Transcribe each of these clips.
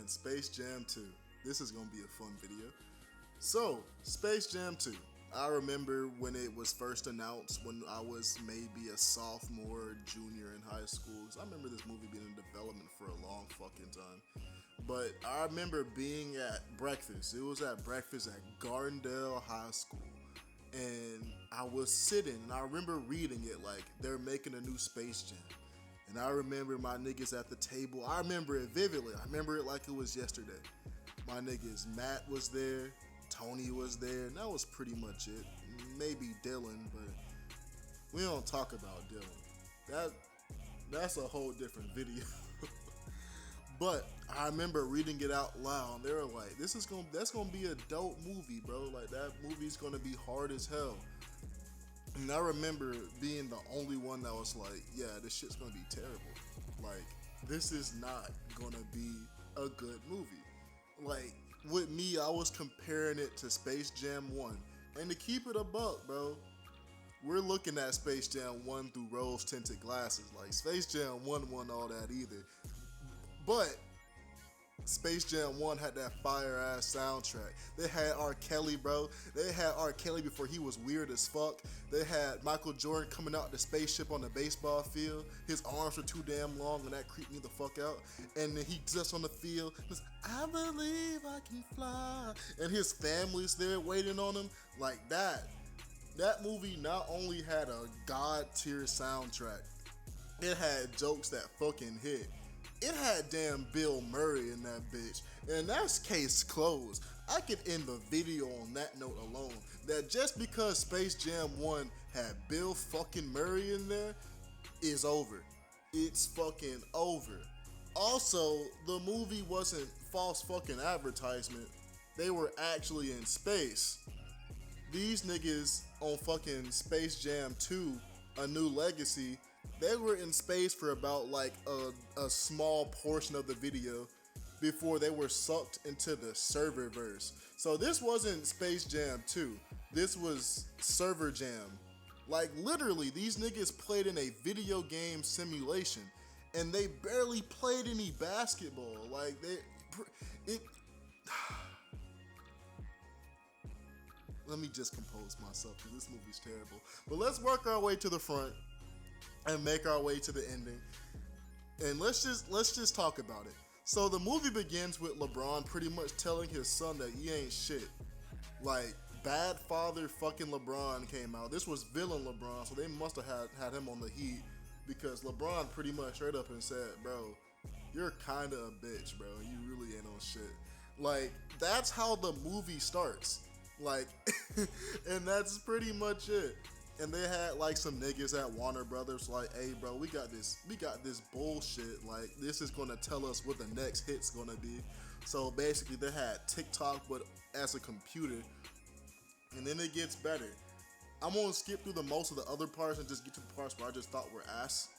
man, Space Jam 2. This is gonna be a fun video. So, Space Jam 2. I remember when it was first announced when I was maybe a sophomore, junior in high school. 'Cause I remember this movie being in development for a long fucking time. But I remember being at breakfast. It was at breakfast at Gardendale High School. And I was sitting and I remember reading it like they're making a new Space Jam. And I remember my niggas at the table. I remember it vividly. I remember it like it was yesterday. My niggas, Matt was there, Tony was there, and that was pretty much it. Maybe Dylan, but we don't talk about Dylan. That's a whole different video. But I remember reading it out loud, and they were like, that's gonna be a dope movie, bro. Like, that movie's gonna be hard as hell. And I remember being the only one that was like, yeah, this shit's gonna be terrible. Like, this is not gonna be a good movie. Like, with me, I was comparing it to Space Jam 1. And to keep it a buck, bro, we're looking at Space Jam 1 through rose-tinted glasses. Like, Space Jam 1 wasn't all that either. But Space Jam 1 had that fire-ass soundtrack. They had R. Kelly, bro. They had R. Kelly before he was weird as fuck. They had Michael Jordan coming out the spaceship on the baseball field. His arms were too damn long, and that creeped me the fuck out. And then he just on the field, just, I believe I can fly. And his family's there waiting on him. Like that. That movie not only had a god-tier soundtrack, it had jokes that fucking hit. It had damn Bill Murray in that bitch, and that's case closed. I could end the video on that note alone, that just because Space Jam 1 had Bill fucking Murray in there, is over. It's fucking over. Also, the movie wasn't false fucking advertisement. They were actually in space. These niggas on fucking Space Jam 2, A New Legacy, they were in space for about like a small portion of the video before they were sucked into the serververse. So this wasn't Space Jam 2. This was Server Jam. Like, literally, these niggas played in a video game simulation, and they barely played any basketball. Like, let me just compose myself because this movie's terrible. But let's work our way to the front and make our way to the ending. And let's just talk about it. So the movie begins with LeBron pretty much telling his son that he ain't shit. Like, bad father fucking LeBron came out. This was villain LeBron, so they must have had him on the heat, because LeBron pretty much straight up and said, bro, you're kinda a bitch, bro. You really ain't on shit. Like, that's how the movie starts. Like, and that's pretty much it. And they had like some niggas at Warner Brothers like, hey bro, we got this bullshit. Like, this is gonna tell us what the next hit's gonna be. So basically they had TikTok, but as a computer. And then it gets better. I'm gonna skip through most of the other parts and just get to the parts where I just thought were ass.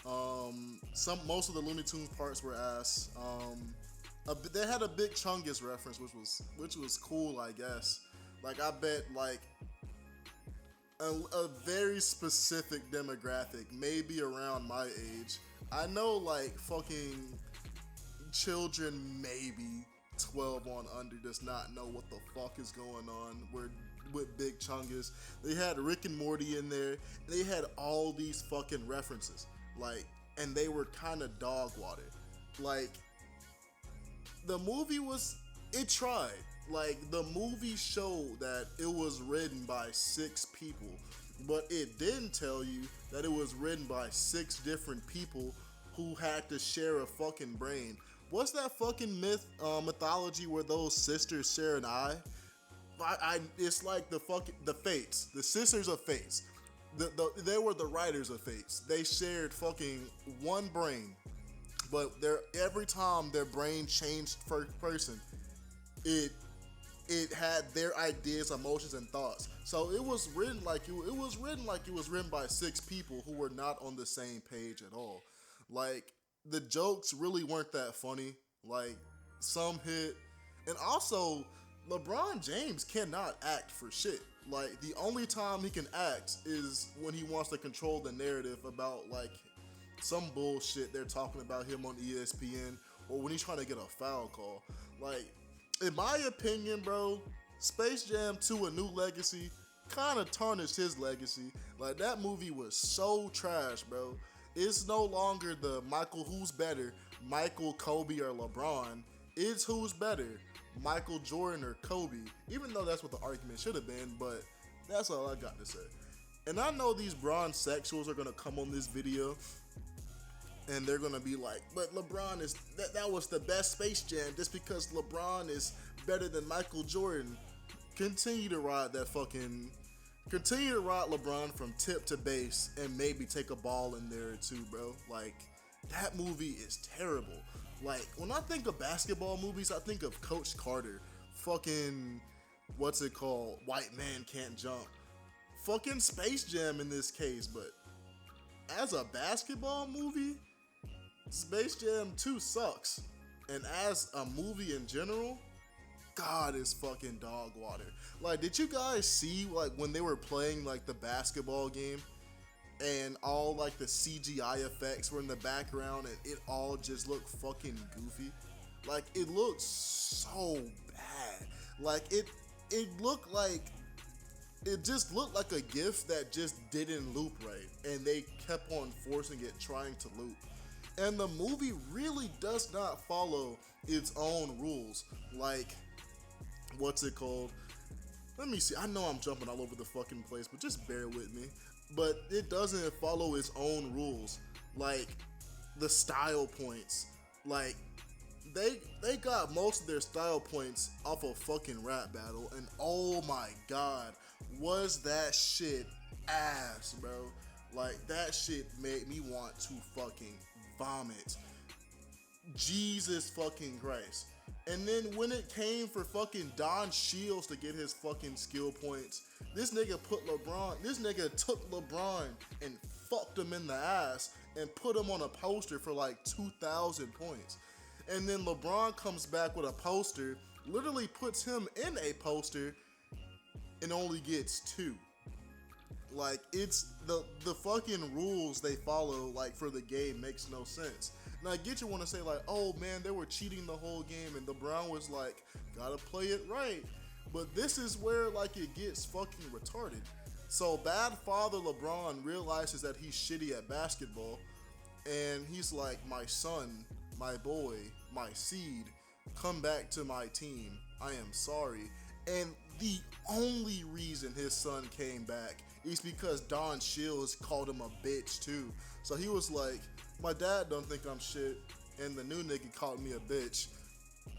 Most of the Looney Tunes parts were ass. They had a Big Chungus reference, which was cool, I guess. Like, I bet like a very specific demographic, maybe around my age. I know like fucking children maybe 12 on under does not know what the fuck is going on with Big Chungus. They had Rick and Morty in there, and they had all these fucking references. Like, and they were kind of dog water. Like, the movie it tried. Like, the movie showed that it was written by 6 people, but it didn't tell you that it was written by 6 different people who had to share a fucking brain. What's that fucking mythology where those sisters share an eye? It's like the Fates, the Sisters of Fates. They were the writers of Fates. They shared fucking one brain, but every time their brain changed first person, it had their ideas, emotions, and thoughts. So it was written like it was written by 6 people who were not on the same page at all. Like, the jokes really weren't that funny. Like, some hit. And also, LeBron James cannot act for shit. Like, the only time he can act is when he wants to control the narrative about like some bullshit they're talking about him on ESPN, or when he's trying to get a foul call. Like, in my opinion, bro, Space Jam 2: A New Legacy kind of tarnished his legacy. Like, that movie was so trash, bro. It's no longer the Michael who's better, Michael, Kobe, or LeBron. It's who's better, Michael Jordan or Kobe. Even though that's what the argument should have been, but that's all I got to say. And I know these bronze sexuals are gonna come on this video and they're gonna be like, but LeBron is, that was the best Space Jam just because LeBron is better than Michael Jordan. Continue to ride LeBron from tip to base and maybe take a ball in there too, bro. Like, that movie is terrible. Like, when I think of basketball movies, I think of Coach Carter, fucking, what's it called, White Man Can't Jump, fucking Space Jam in this case. But as a basketball movie, Space Jam 2 sucks. And as a movie in general, God, is fucking dog water. Like, did you guys see, like, when they were playing, like, the basketball game and all, like, the CGI effects were in the background and it all just looked fucking goofy? Like, it looked so bad. Like, it looked like, it just looked like a GIF that just didn't loop right, and they kept on forcing it, trying to loop. And the movie really does not follow its own rules. Like, what's it called? Let me see. I know I'm jumping all over the fucking place, but just bear with me. But it doesn't follow its own rules. Like, the style points. Like, they got most of their style points off a fucking rap battle, and oh my god, was that shit ass, bro. Like, that shit made me want to fucking vomit. Jesus fucking Christ. And then when it came for fucking Don Shields to get his fucking skill points, this nigga took LeBron and fucked him in the ass and put him on a poster for like 2,000 points. And then LeBron comes back with a poster, literally puts him in a poster, and only gets 2. Like, it's the fucking rules they follow, like, for the game makes no sense. Now, I get you want to say, like, oh man, they were cheating the whole game, and LeBron was like, gotta play it right. But this is where, like, it gets fucking retarded. So, bad father LeBron realizes that he's shitty at basketball, and he's like, my son, my boy, my seed, come back to my team. I am sorry. And the only reason his son came back is because Don Shields called him a bitch too. So he was like, my dad don't think I'm shit, and the new nigga called me a bitch.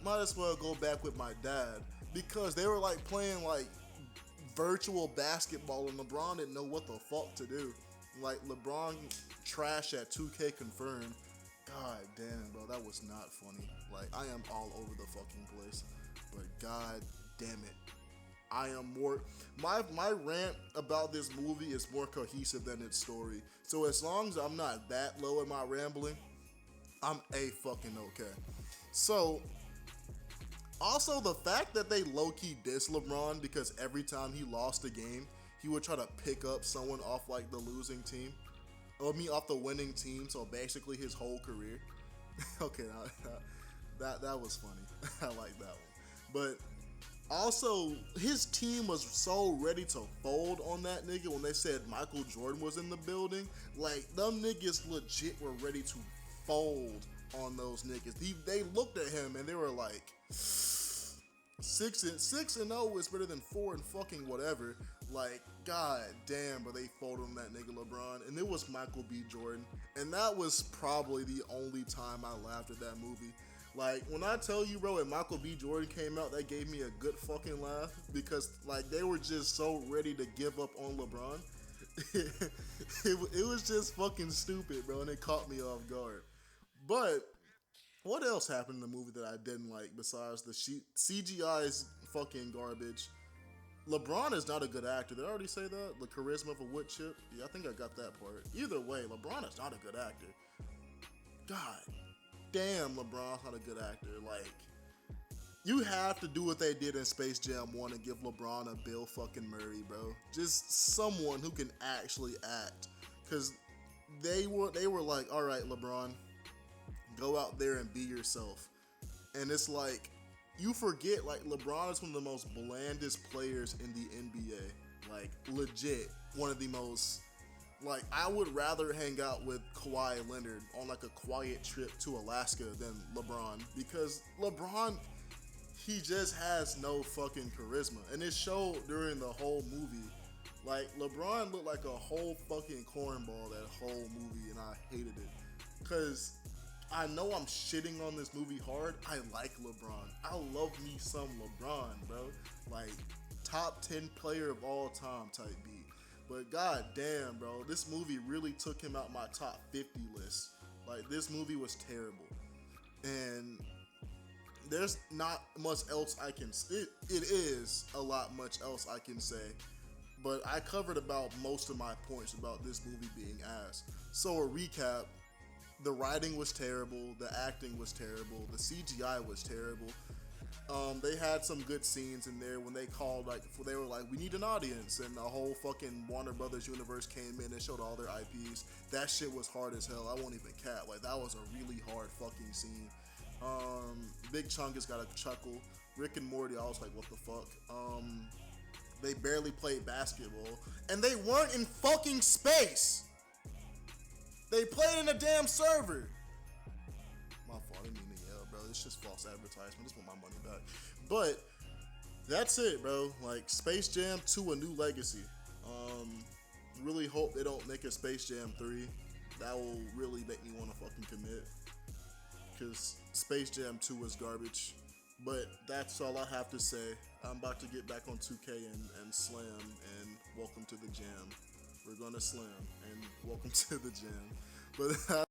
Might as well go back with my dad. Because they were like playing like virtual basketball, and LeBron didn't know what the fuck to do. Like, LeBron trash at 2K confirmed. God damn, bro, that was not funny. Like, I am all over the fucking place. But god damn it. I am more, my rant about this movie is more cohesive than its story. So as long as I'm not that low in my rambling, I'm fucking okay. So, also the fact that they low-key diss LeBron because every time he lost a game, he would try to pick up someone off like the losing team. Or off the winning team, so basically his whole career. Okay, that was funny. I like that one. But also, his team was so ready to fold on that nigga when they said Michael Jordan was in the building. Like, them niggas legit were ready to fold on those niggas. They looked at him and they were like, 6-0 is better than 4 and fucking whatever. Like, god damn, but they folded on that nigga LeBron. And it was Michael B. Jordan. And that was probably the only time I laughed at that movie. Like, when I tell you, bro, when Michael B. Jordan came out, that gave me a good fucking laugh. Because, like, they were just so ready to give up on LeBron. It was just fucking stupid, bro, and it caught me off guard. But what else happened in the movie that I didn't like besides the CGI's fucking garbage? LeBron is not a good actor. Did I already say that? The charisma of a wood chip? Yeah, I think I got that part. Either way, LeBron is not a good actor. God damn, LeBron's not a good actor. Like, you have to do what they did in Space Jam 1 and give LeBron a Bill fucking Murray, bro. Just someone who can actually act. Because they were like, all right, LeBron, go out there and be yourself. And it's like, you forget, like, LeBron is one of the most blandest players in the NBA. Like, legit, one of the most, like, I would rather hang out with Kawhi Leonard on like a quiet trip to Alaska than LeBron, because LeBron, he just has no fucking charisma. And it showed during the whole movie. Like, LeBron looked like a whole fucking cornball that whole movie, and I hated it. Because I know I'm shitting on this movie hard. I like LeBron. I love me some LeBron, bro. Like, top 10 player of all time type beat. But god damn, bro, this movie really took him out my top 50 list. Like, this movie was terrible. And there's not much else I can say. It is a lot much else I can say. But I covered about most of my points about this movie being ass. So a recap, the writing was terrible, the acting was terrible, the CGI was terrible. They had some good scenes in there when they called, like, they were like, we need an audience, and the whole fucking Warner Brothers universe came in and showed all their IPs. That shit was hard as hell. I won't even cap. Like, that was a really hard fucking scene. Big Chungus got a chuckle. Rick and Morty, I was like, what the fuck? They barely played basketball, and they weren't in fucking space. They played in a damn server. My fault, I didn't mean to yell, bro. It's just false advertisement. I just want my money back. But that's it, bro. Like, Space Jam 2, A New Legacy. Really hope they don't make a Space Jam 3. That will really make me want to fucking commit. Because Space Jam 2 is garbage. But that's all I have to say. I'm about to get back on 2K and slam, and welcome to the jam. We're gonna slam, and welcome to the jam. But